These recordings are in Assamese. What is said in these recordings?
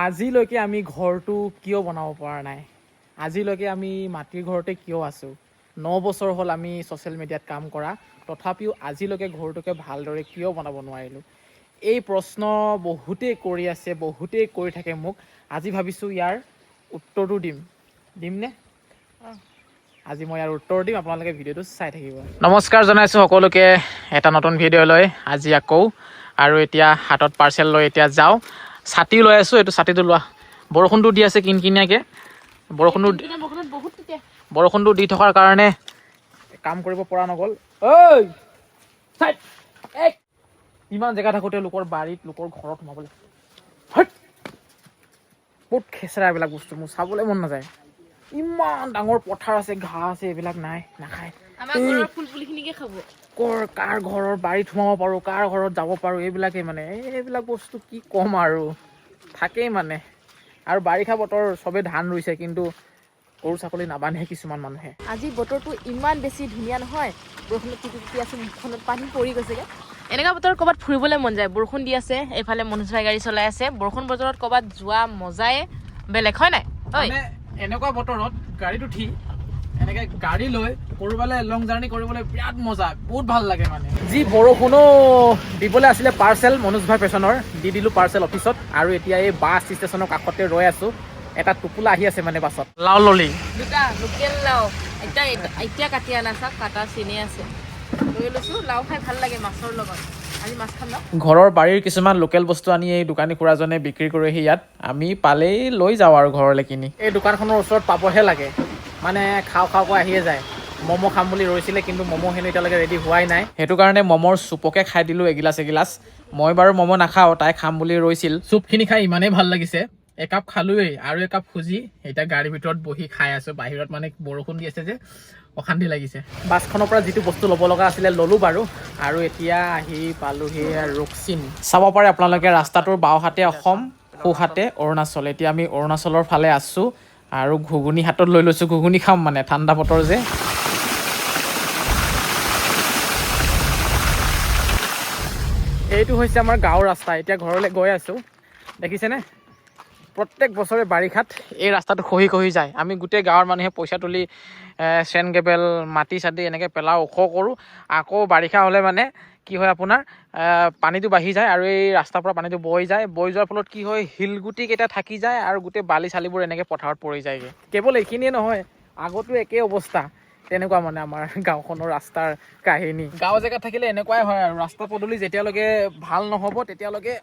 আজিলৈকে আমি ঘৰটো কিয় বনাব পৰা নাই? আজিলৈকে আমি মাটিৰ ঘৰতে কিয় আছোঁ? 9 বছৰ হ'ল আমি ছ'চিয়েল মিডিয়াত কাম কৰা, তথাপিও আজিলৈকে ঘৰটোকে ভালদৰে কিয় বনাব নোৱাৰিলোঁ? এই প্ৰশ্ন বহুতেই কৰি আছে, বহুতেই কৰি থাকে মোক। আজি ভাবিছোঁ ইয়াৰ উত্তৰটো দিমনে? আজি মই ইয়াৰ উত্তৰ দিম, আপোনালোকে ভিডিঅ'টো চাই থাকিব। নমস্কাৰ জনাইছোঁ সকলোকে এটা নতুন ভিডিঅ'লৈ আজি আকৌ। আৰু এতিয়া হাতত পাৰ্চেল লৈ এতিয়া যাওঁ। ছাতি লৈ আছোঁ, এইটো ছাতিটো লোৱা। বৰষুণটো দি আছে কিনকিনীয়াকৈ। বৰষুণটো দি থকাৰ কাৰণে কাম কৰিব পৰা নগ'ল। ঐ ইমান জেগা থাকোঁতে লোকৰ বাৰীত, লোকৰ ঘৰত সোমাবলৈ বহুত খেচেৰা এইবিলাক বস্তু, মোৰ চাবলৈ মন নাযায়। ইমান ডাঙৰ পথাৰ আছে, ঘাঁহ আছে, এইবিলাক নাই, নাখায়। কাৰ ঘৰৰ বাৰীত সোমাব পাৰোঁ, কাৰ ঘৰত যাব পাৰোঁ, এইবিলাকেই মানে এইবিলাক বস্তু কি ক'ম আৰু থাকেই মানে। আৰু বাৰিষা বতৰ, চবেই ধান ৰুইছে, কিন্তু গৰু ছাগলী নাবান্ধে কিছুমান মানুহে। আজি বতৰটো ইমান বেছি ধুনীয়া নহয়, বৰষুণত টিটি আছে, মুখখনত পানী পৰি গৈছেগৈ। এনেকুৱা বতৰত ক'ৰবাত ফুৰিবলৈ মন যায়। বৰষুণ দি আছে, এইফালে মনোজ ভাই গাড়ী চলাই আছে। বৰষুণ বতৰত ক'ৰবাত যোৱা মজাই বেলেগ, হয় নাই? মানে এনেকুৱা বতৰত গাড়ীত উঠি এনেকৈ গাড়ী লৈ ক'ৰবালৈ লং জাৰ্ণি কৰিবলৈ বিৰাট মজা, বহুত ভাল লাগে মানে। যি বৰষুণো দিবলৈ আছিলে পাৰ্চেল মনোজ ভাই ফেশ্বনৰ, দি দিলোঁ পাৰ্চেল অফিচত। আৰু এতিয়া এই বাছ ষ্টেচনৰ কাষতে ৰৈ আছোঁ। এটা টোপোলা আহি আছে মানে বাছত। লাও ললি দুটা লোকেল লাও এতিয়া কাটি আনা, চাওক কাটা চিনি আছে, লৈ লৈছোঁ। লাও খাই ভাল লাগে মাছৰ লগত, আজি মাছ খাম ন। ঘৰৰ বাৰীৰ কিছুমান লোকেল বস্তু আনি এই দোকানী খুৰাজনে বিক্ৰী কৰেহি ইয়াত। আমি পালেই লৈ যাওঁ আৰু ঘৰলৈ কিনি। এই দোকানখনৰ ওচৰত পাবহে লাগে, মানে খাওঁকৈ আহিয়ে যায়। ম'ম' খাম বুলি ৰৈছিলে, কিন্তু ম'ম'খিনি এতিয়ালৈকে ৰেডি হোৱাই নাই। সেইটো কাৰণে ম'মৰ চুপকে খাই দিলোঁ এগিলাচ। মই বাৰু ম'ম' নাখাওঁ, তাই খাম বুলি ৰৈছিল। চুপখিনি খাই ইমানেই ভাল লাগিছে, একাপ খালোৱেই আৰু একাপ খুজি এতিয়া গাড়ীৰ ভিতৰত বহি খাই আছোঁ। বাহিৰত মানে বৰষুণ দি আছে যে অশান্তি লাগিছে। বাছখনৰ পৰা যিটো বস্তু ল'ব লগা আছিলে ল'লোঁ বাৰু। আৰু এতিয়া আহি পালোহি ৰুকচিন। চাব পাৰে আপোনালোকে ৰাস্তাটোৰ বাওঁহাতে অসম, সোঁহাতে অৰুণাচল। এতিয়া আমি অৰুণাচলৰ ফালে আছোঁ আৰু ঘুগুনি হাতত লৈ লৈছোঁ। ঘুগুনি খাম মানে, ঠাণ্ডা বতৰ যে। এইটো হৈছে আমাৰ গাঁৱৰ ৰাস্তা। এতিয়া ঘৰলৈ গৈ আছোঁ, দেখিছেনে? প্ৰত্যেক বছৰে বাৰিষাত এই ৰাস্তাটো খহি যায়। আমি গোটেই গাঁৱৰ মানুহে পইচা তুলি চেন গেবেল, মাটি চাটি এনেকৈ পেলাওঁ, ওখ কৰোঁ। আকৌ বাৰিষা হ'লে মানে কি হয় আপোনাৰ, পানীটো বাঢ়ি যায় আৰু এই ৰাস্তাৰ পৰা পানীটো বৈ যায়। বৈ যোৱাৰ ফলত কি হয়, শিলগুটিকেইটা থাকি যায় আৰু গোটেই বালি চালিবোৰ এনেকৈ পথাৰত পৰি যায়গৈ। কেৱল এইখিনিয়ে নহয়, আগতো একেই অৱস্থা। তেনেকুৱা মানে আমাৰ গাঁওখনৰ ৰাস্তাৰ কাহিনী। গাঁও জেগাত থাকিলে এনেকুৱাই হয় আৰু, ৰাস্তা পদূলি যেতিয়ালৈকে ভাল নহ'ব তেতিয়ালৈকে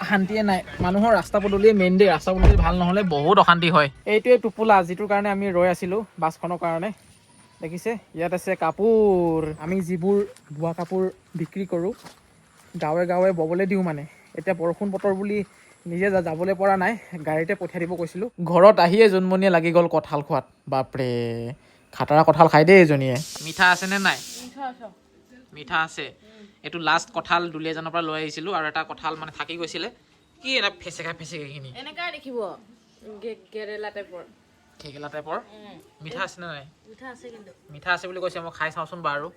শান্তিয়ে নাই। মানুহৰ ৰাস্তা পদূলিয়ে মেইন দেই, ৰাস্তা পদূলি ভাল নহ'লে বহুত অশান্তি হয়। এইটোৱে টোপোলা, যিটোৰ কাৰণে আমি ৰৈ আছিলোঁ বাছখনৰ কাৰণে। দেখিছে, ইয়াত আছে কাপোৰ। আমি যিবোৰ বোৱা কাপোৰ বিক্ৰী কৰোঁ, গাঁৱে গাঁৱে ববলৈ দিওঁ মানে। এতিয়া বৰষুণ বতৰ বুলি নিজে যাবলৈ পৰা নাই, গাড়ীতে পঠিয়াই দিব কৈছিলোঁ। ঘৰত আহিয়ে জোনমণিয়ে লাগি গ'ল কঁঠাল খোৱাত। বাপৰে, খাটাৰা কঁঠাল খাই দেই এজনীয়ে। মিঠা আছেনে নাই? মিঠা আছে। এইটো লাষ্ট কঁঠাল দুলীয়াজানৰ পৰা লৈ আহিছিলোঁ, আৰু এটা কঁঠাল মানে থাকি গৈছিলে। কি এটা ফেচেকাখিনি এনেকুৱাই দেখিব, কেৰেলা টাইপৰ। মিঠা আছেনে নাই? মিঠা আছে, কিন্তু মিঠা আছে বুলি কৈছে। মই খাই চাওঁচোন বাৰু।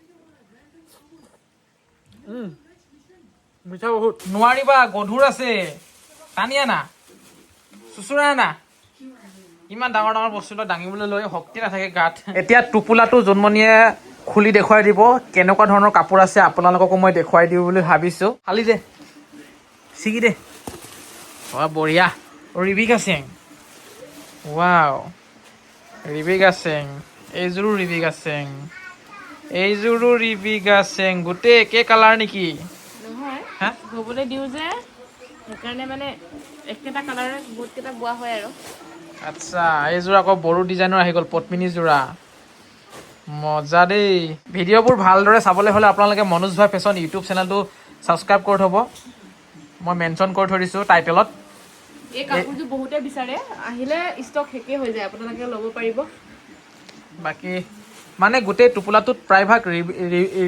মিঠা বহুত। নোৱাৰিবা, গধুৰ আছে। টানি আনা, চুচুৰা আনা। ইমান ডাঙৰ ডাঙৰ বস্তু দাঙিবলৈ লৈ শক্তি নাথাকে গাত। এতিয়া টোপোলাটো জোনমণিয়ে খুলি দেখুৱাই দিব, কেনেকুৱা ধৰণৰ কাপোৰ আছে আপোনালোককো মই দেখুৱাই দিওঁ বুলি ভাবিছোঁ। খালি দে, ছিগি দে। বঢ়িয়া। ৰিবিকা চেং, ৱাও, ৰিবিকা চেং। এইযোৰো ৰিবিকা চেং, এইযোৰো ৰিবিকা চেং। গোটেই একে কালাৰ নেকি? নহয়, হা, ধুবলৈ দিওঁ যে, সেইকাৰণে মানে একেটা কালাৰে বহুতকেইটা বোৱা হয় আৰু। আচ্ছা, এইযোৰ আকৌ বড়ো ডিজাইনৰ আহি গ'ল, পদ্মিনী যোৰা। মজা দেই। ভিডিঅ'বোৰ ভালদৰে চাবলৈ হ'লে আপোনালোকে মনোজ ভাই ফেশ্বন ইউটিউব চেনেলটো ছাবস্ক্ৰাইব কৰি থ'ব। মই মেনশ্যন কৰি থৈ দিছোঁ টাইটেলত। এই কাপোৰযোৰ বহুতে বিচাৰে, আহিলে ষ্টক শেষেই হৈ যায়, আপোনালোকে ল'ব পাৰিব। বাকী মানে গোটেই টোপোলাটোত প্ৰায়ভাগ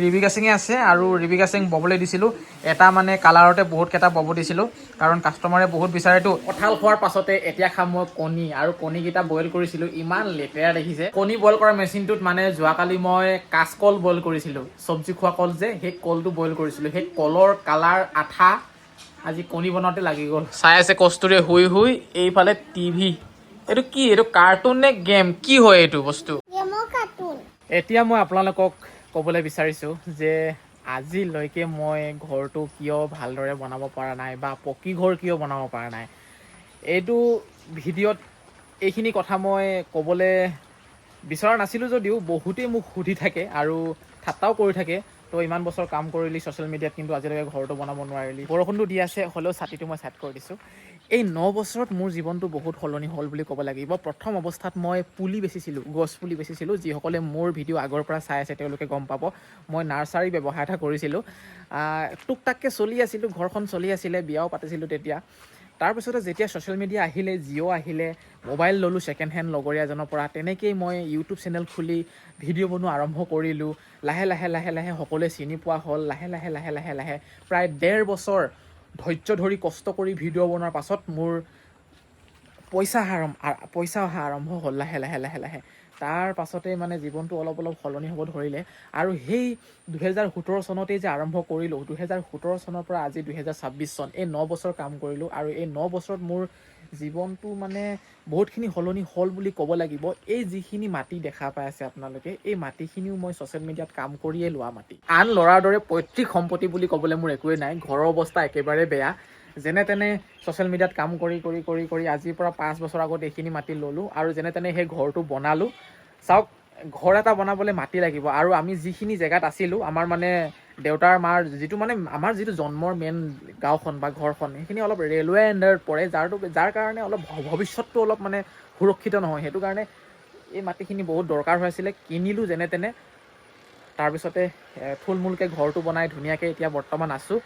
ৰিবিকা চেঙে আছে, আৰু ৰিবিকা চেং ববলৈ দিছিলোঁ। এটা মানে কালাৰতে বহুতকেইটা বব দিছিলোঁ, কাৰণ কাষ্টমাৰে বহুত বিচাৰেতো। কঁঠাল খোৱাৰ পাছতে এতিয়া খাম মই কণী, আৰু কণীকেইটা বইল কৰিছিলোঁ। ইমান লেতেৰা দেখিছে। কণী বইল কৰা মেচিনটোত মানে যোৱাকালি মই কাঁচকল বইল কৰিছিলোঁ, চব্জি খোৱা কল যে, সেই কলটো বইল কৰিছিলোঁ। সেই কলৰ কালাৰ আঠা আজি কণী বনাওঁতে লাগি গ'ল। চাই আছে কষ্টুৰে শুই শুই, এইফালে টিভি। এইটো কি, এইটো কাৰ্টুন নে গেম, কি হয় এইটো বস্তু? এতিয়া মই আপোনালোকক ক'বলৈ বিচাৰিছোঁ যে আজিলৈকে মই ঘৰটো কিয় ভালদৰে বনাব পৰা নাই বা পকী ঘৰ কিয় বনাব পৰা নাই। এইটো ভিডিঅ'ত এইখিনি কথা মই ক'বলৈ বিচৰা নাছিলোঁ যদিও বহুতেই মোক সুধি থাকে আৰু ঠাট্টাও কৰি থাকে। তো ইমান বছৰ কাম কৰিলি ছ'চিয়েল মিডিয়াত, কিন্তু আজিলৈকে ঘৰটো বনাব নোৱাৰিলি। বৰষুণটো দি আছে, হ'লেও ছাতিটো মই ছাইড কৰি দিছোঁ। এই 9 বছৰত মোৰ জীৱনটো বহুত সলনি হ'ল বুলি ক'ব লাগিব। প্ৰথম অৱস্থাত মই পুলি বেচিছিলোঁ, গছ পুলি বেচিছিলোঁ। যিসকলে মোৰ ভিডিঅ' আগৰ পৰা চাই আছে তেওঁলোকে গম পাব, মই নাৰ্চাৰী ব্যৱসায় এটা কৰিছিলোঁ। টুক টাককৈ চলি আছিলোঁ, ঘৰখন চলি আছিলে, বিয়াও পাতিছিলোঁ তেতিয়া। তাৰপিছতে যেতিয়া ছ'চিয়েল মিডিয়া আহিলে, জিঅ' আহিলে, মোবাইল ল'লোঁ ছেকেণ্ড হেণ্ড লগৰীয়া এজনৰ পৰা, তেনেকৈয়ে মই ইউটিউব চেনেল খুলি ভিডিঅ' বনোৱা আৰম্ভ কৰিলোঁ। লাহে লাহে লাহে লাহে সকলোৱে চিনি পোৱা হ'ল। লাহে লাহে লাহে লাহে লাহে প্ৰায় 1.5 বছৰ ধৈৰ্য ধৰি কষ্ট কৰি ভিডিঅ' বনোৱাৰ পাছত মোৰ পইচা অহা আৰম্ভ হ'ল লাহে লাহে লাহে লাহে। তাৰ পাছতে মানে জীৱনটো অলপ অলপ সলনি হ'ব ধৰিলে। আৰু সেই 2017 চনতেই যে আৰম্ভ কৰিলোঁ, 2017 চনৰ পৰা আজি 2026 চন, এই 9 বছৰ কাম কৰিলোঁ। আৰু এই 9 বছৰত মোৰ জীৱনটো মানে বহুতখিনি সলনি হ'ল বুলি ক'ব লাগিব। এই যিখিনি মাটি দেখা পাই আছে আপোনালোকে, এই মাটিখিনিও মই ছ'চিয়েল মিডিয়াত কাম কৰিয়ে লোৱা মাটি। আন ল'ৰাৰ দৰে পৈতৃক সম্পত্তি বুলি ক'বলৈ মোৰ একোৱেই নাই। ঘৰৰ অৱস্থা একেবাৰে বেয়া। যেনে তেনে ছ'চিয়েল মিডিয়াত কাম কৰি কৰি কৰি কৰি আজিৰ পৰা 5 বছৰ আগত এইখিনি মাটি ল'লোঁ আৰু যেনে তেনে সেই ঘৰটো বনালোঁ। চাওক, ঘৰ এটা বনাবলৈ মাটি লাগিব। আৰু আমি যিখিনি জেগাত আছিলোঁ, আমাৰ মানে দেউতাৰ মাৰ যিটো মানে আমাৰ যিটো জন্মৰ মেইন গাঁওখন বা ঘৰখন, সেইখিনি অলপ ৰেলৱে আণ্ডাৰত পৰে, যাৰ কাৰণে অলপ ভৱিষ্যতটো অলপ মানে সুৰক্ষিত নহয়। সেইটো কাৰণে এই মাটিখিনি বহুত দৰকাৰ হৈ আছিলে, কিনিলোঁ যেনে তেনে। তাৰপিছতে থুলমূলকৈ ঘৰটো বনাই ধুনীয়াকৈ এতিয়া বৰ্তমান আছোঁ।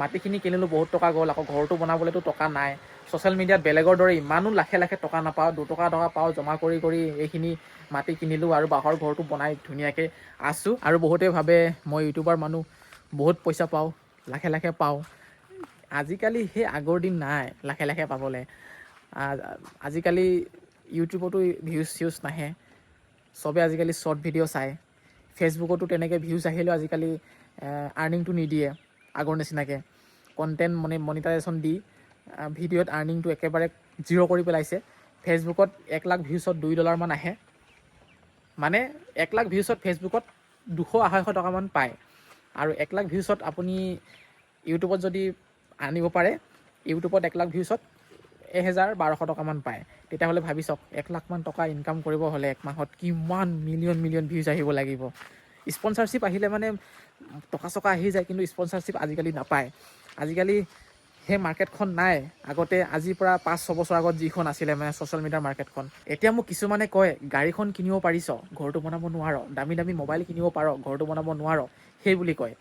মাটিখিনি কিনিলোঁ, বহুত টকা গ'ল। আকৌ ঘৰটো বনাবলৈতো টকা নাই। ছ'চিয়েল মিডিয়াত বেলেগৰ দৰে ইমানো লাখে লাখে টকা নাপাওঁ, 2 টকা পাওঁ, জমা কৰি কৰি এইখিনি মাটি কিনিলোঁ আৰু বাঁহৰ ঘৰটো বনাই ধুনীয়াকৈ আছোঁ। আৰু বহুতেই ভাবে মই ইউটিউবাৰ মানুহ, বহুত পইচা পাওঁ, লাখে লাখে পাওঁ। আজিকালি সেই আগৰ দিন নাই লাখে লাখে পাবলৈ। আজিকালি ইউটিউবতো ভিউজ নাহে, চবে আজিকালি শ্বৰ্ট ভিডিঅ' চায়। ফেচবুকতো তেনেকৈ ভিউজ আহিলেও আজিকালি আৰ্নিংটো নিদিয়ে আগৰ নিচিনাকৈ। কণ্টেণ্ট মনিটাইজেশ্যন দি ভিডিঅ'ত আৰ্নিংটো একেবাৰে 0 কৰি পেলাইছে। ফেচবুকত 1 লাখ ভিউজত $2 মান আহে। মানে 1 লাখ ভিউজত ফেচবুকত 200-250 টকামান পায়। আৰু 1 লাখ ভিউজত আপুনি ইউটিউবত যদি আনিব পাৰে, ইউটিউবত 1 লাখ ভিউজত 1000-1200 টকামান পায়। তেতিয়াহ'লে ভাবি চাওক, 1 লাখমান টকা ইনকাম কৰিব হ'লে 1 মাহত কিমান মিলিয়ন ভিউজ আহিব লাগিব। স্পনচাৰশ্বিপ আহিলে মানে টকা চকা আহি যায়, কিন্তু স্পনচাৰশ্বিপ আজিকালি নাপায়। আজিকালি সেই মাৰ্কেটখন নাই। আগতে আজিৰ পৰা 5-6 বছৰ আগত যিখন আছিলে মানে ছ'চিয়েল মিডিয়াৰ মাৰ্কেটখন। এতিয়া মোক কিছুমানে কয়, গাড়ীখন কিনিব পাৰিছ, ঘৰটো বনাব নোৱাৰ, দামী দামী মোবাইল কিনিব পাৰ, ঘৰটো বনাব নোৱাৰ, সেই বুলি কয়।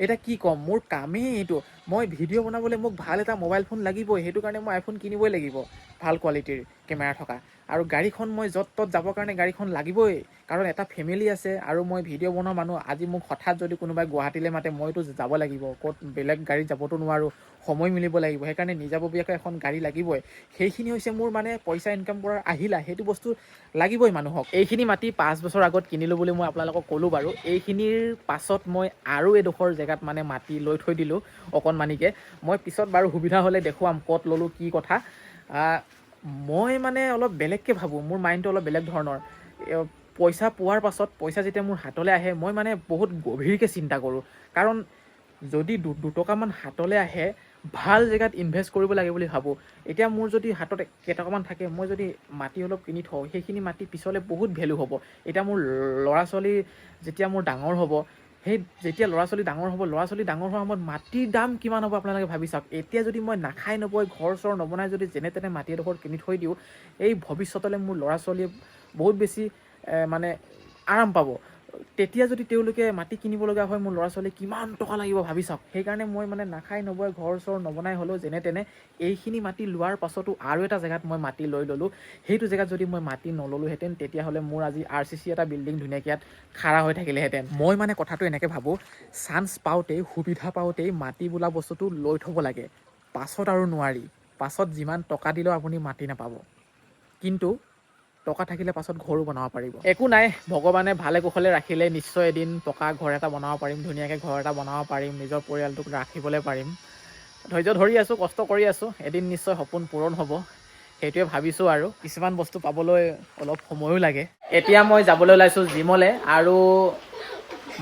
এতিয়া কি ক'ম, মোৰ কামেই এইটো। মই ভিডিঅ' বনাবলৈ মোক ভাল এটা মোবাইল ফোন লাগিবই, সেইটো কাৰণে মই আইফোন কিনিবই লাগিব, ভাল কোৱালিটিৰ কেমেৰা থকা। আৰু গাড়ীখন মই য'ত ত'ত যাবৰ কাৰণে গাড়ীখন লাগিবই, কাৰণ এটা ফেমিলি আছে আৰু মই ভিডিঅ' বনোৱা মানুহ। আজি মোক হঠাৎ যদি কোনোবাই গুৱাহাটীলৈ মাতে, মইতো যাব লাগিব, ক'ত বেলেগ গাড়ীত যাবতো নোৱাৰোঁ, সময় মিলিব লাগিব। সেইকাৰণে নিজাববীয়াকৈ এখন গাড়ী লাগিবই। সেইখিনি হৈছে মোৰ মানে পইচা ইনকাম কৰাৰ আহিলা, সেইটো বস্তু লাগিবই মানুহক। এইখিনি মাটি 5 বছৰ আগত কিনিলোঁ বুলি মই আপোনালোকক ক'লোঁ বাৰু। এইখিনিৰ পাছত মই আৰু এডোখৰ জেগাত মানে মাটি লৈ থৈ দিলোঁ অকণমানিকৈ। মই পিছত বাৰু সুবিধা হ'লে দেখুৱাম ক'ত ল'লোঁ, কি কথা। মই মানে অলপ বেলেগকৈ ভাবোঁ, মোৰ মাইণ্ডটো অলপ বেলেগ ধৰণৰ। পইচা পোৱাৰ পাছত, পইচা যেতিয়া মোৰ হাতলৈ আহে, মই মানে বহুত গভীৰকৈ চিন্তা কৰোঁ। কাৰণ যদি 2 টকামান হাতলৈ আহে, ভাল জেগাত ইনভেষ্ট কৰিব লাগে বুলি ভাবোঁ। এতিয়া মোৰ যদি হাতত কেইটকামান থাকে, মই যদি মাটি অলপ কিনি থওঁ, সেইখিনি মাটি পিছলৈ বহুত ভেলু হ'ব। এতিয়া মোৰ ল'ৰা ছোৱালী যেতিয়া মোৰ ডাঙৰ হ'ব, যেতিয়া ল'ৰা ছোৱালী ডাঙৰ হোৱাৰ সময়ত মাটিৰ দাম কিমান হ'ব আপোনালোকে ভাবি চাওক। এতিয়া যদি মই নাখাই নবৈ, ঘৰ চৰ নবনাই যদি যেনে তেনে মাটি এডোখৰ কিনি থৈ দিওঁ, এই ভৱিষ্যতলৈ মোৰ ল'ৰা ছোৱালীয়ে বহুত বেছি মানে আৰাম পাব। তেতিয়া যদি তেওঁলোকে মাটি কিনিব লগা হয়, মোৰ ল'ৰা ছোৱালী কিমান টকা লাগিব ভাবি চাওক। সেইকাৰণে মই মানে নাখাই নবৈ, ঘৰ চৰ নবনাই হ'লেও যেনে তেনে এইখিনি মাটি লোৱাৰ পাছতো আৰু এটা জেগাত মই মাটি লৈ ল'লোঁ। সেইটো জেগাত যদি মই মাটি নল'লোহেঁতেন, তেতিয়াহ'লে মোৰ আজি RCC এটা বিল্ডিং ধুনীয়াকৈ ইয়াত খাৰা হৈ থাকিলেহেঁতেন। মই মানে কথাটো এনেকৈ ভাবোঁ, চান্স পাওঁতেই, সুবিধা পাওঁতেই মাটি বোলা বস্তুটো লৈ থ'ব লাগে। পাছত আৰু নোৱাৰি। পাছত যিমান টকা দিলেও আপুনি মাটি নাপাব, কিন্তু টকা থাকিলে পাছত ঘৰো বনাব পাৰিব। একো নাই, ভগৱানে ভালে কুশলে ৰাখিলে নিশ্চয় এদিন পকা ঘৰ এটা বনাব পাৰিম, ধুনীয়াকৈ ঘৰ এটা বনাব পাৰিম, নিজৰ পৰিয়ালটোক ৰাখিবলৈ পাৰিম। ধৈৰ্য ধৰি আছোঁ, কষ্ট কৰি আছোঁ, এদিন নিশ্চয় সপোন পূৰণ হ'ব সেইটোৱে ভাবিছোঁ। আৰু কিছুমান বস্তু পাবলৈ অলপ সময়ো লাগে। এতিয়া মই যাবলৈ ওলাইছোঁ জিমলৈ, আৰু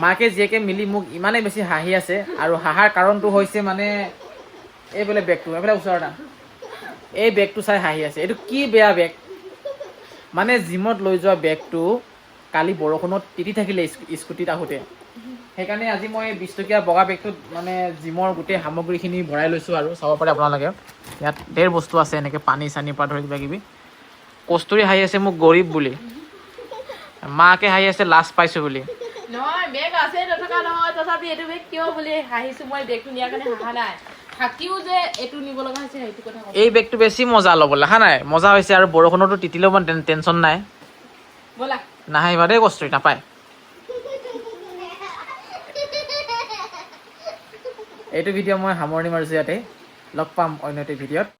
মাকে জীয়েকে মিলি মোক ইমানেই বেছি হাঁহি আছে, আৰু হাঁহাৰ কাৰণটো হৈছে মানে এইফালে বেগটো, এইফালে ওচৰত এই বেগটো চাই হাঁহি আছে। এইটো কি বেয়া বেগ মানে, জিমত লৈ যোৱা বেগটো কালি বৰষুণত তিতি থাকিলে স্কুটিত আহোঁতে, সেইকাৰণে আজি মই 20 টকীয়া বগা বেগটোত মানে জিমৰ গোটেই সামগ্ৰীখিনি ভৰাই লৈছোঁ। আৰু চাব পাৰে আপোনালোকে, ইয়াত ঢেৰ বস্তু আছে, এনেকৈ পানী চানীৰ পৰা ধৰি কিবা কিবি। কস্তুৰী হাঁহি আছে মোক গৰীব বুলি, মাকে হাঁহি আছে লাজ পাইছোঁ বুলি। নহয় বেগ আছে নথকা নহয়, তথাপি এইটো বেগ কিয় বুলি হাঁহিছোঁ মই, বেগটো নিয়াৰ কাৰণে হাঁহা নাই। থাকিও যে এইটো নিব লগা হৈছে সেইটো কথা। এই বেগটো বেছি মজা ল'বলৈ, দেখা নাই মজা হৈছে, আৰু বৰষুণতো তিতিলেও মানে টেনশ্যন নাই। ব'লা নাহাঁহিবা দেই কস্তুৰী, নাপায়। এইটো ভিডিঅ' মই সামৰণি মাৰিছোঁ ইয়াতে, লগ পাম অন্য এটা ভিডিঅ'ত।